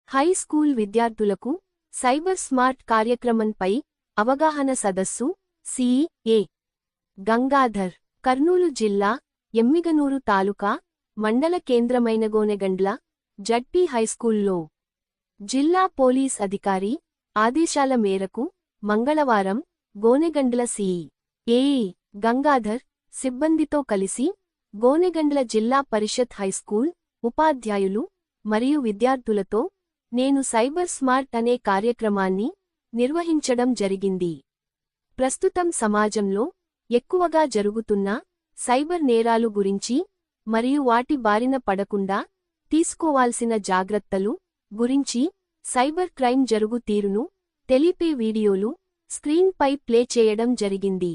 High school విద్యార్థులకు cyber smart కార్యక్రమంపై అవగాహన సదస్సు సి.ఏ. గంగాధర్. కర్నూలు జిల్లా ఎమ్మిగనూరు తాలూకా మండల కేంద్రమైన గోనెగండ్ల జడ్పీ హైస్కూల్లో జిల్లా పోలీస్ అధికారి ఆదేశాల మేరకు మంగళవారం గోనెగండ్ల సి.ఏ. గంగాధర్ సిబ్బందితో కలిసి గోనెగండ్ల జిల్లా పరిషత్ హైస్కూల్ ఉపాధ్యాయులు మరియు విద్యార్థులతో నేను సైబర్ స్మార్ట్ అనే కార్యక్రమాన్ని నిర్వహించడం జరిగింది. ప్రస్తుతం సమాజంలో ఎక్కువగా జరుగుతున్న సైబర్ నేరాలు గురించి మరియు వాటి బారిన పడకుండా తీసుకోవాల్సిన జాగ్రత్తలు గురించి సైబర్ క్రైమ్ జరుగు తీరును తెలిపే వీడియోలు స్క్రీన్పై ప్లే చేయడం జరిగింది.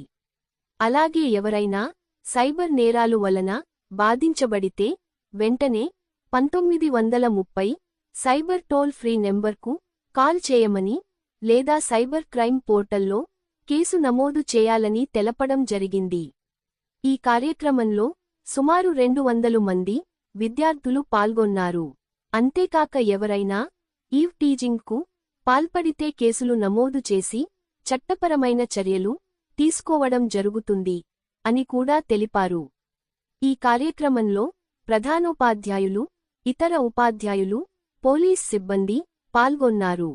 అలాగే ఎవరైనా సైబర్ నేరాలు వలన బాధించబడితే వెంటనే 1930 సైబర్ టోల్ ఫ్రీ నెంబర్కు కాల్ చేయమని లేదా సైబర్ క్రైమ్ పోర్టల్లో కేసు నమోదు చేయాలని తెలపడం జరిగింది. ఈ కార్యక్రమంలో సుమారు 200 మంది విద్యార్థులు పాల్గొన్నారు. అంతేకాక ఎవరైనా ఈవ్ టీజింగ్కు పాల్పడితే కేసులు నమోదు చేసి చట్టపరమైన చర్యలు తీసుకోవడం జరుగుతుంది అని కూడా తెలిపారు. ఈ కార్యక్రమంలో ప్రధానోపాధ్యాయులు, ఇతర ఉపాధ్యాయులు, పోలీస్ సిబ్బంది పాల్గొన్నారు.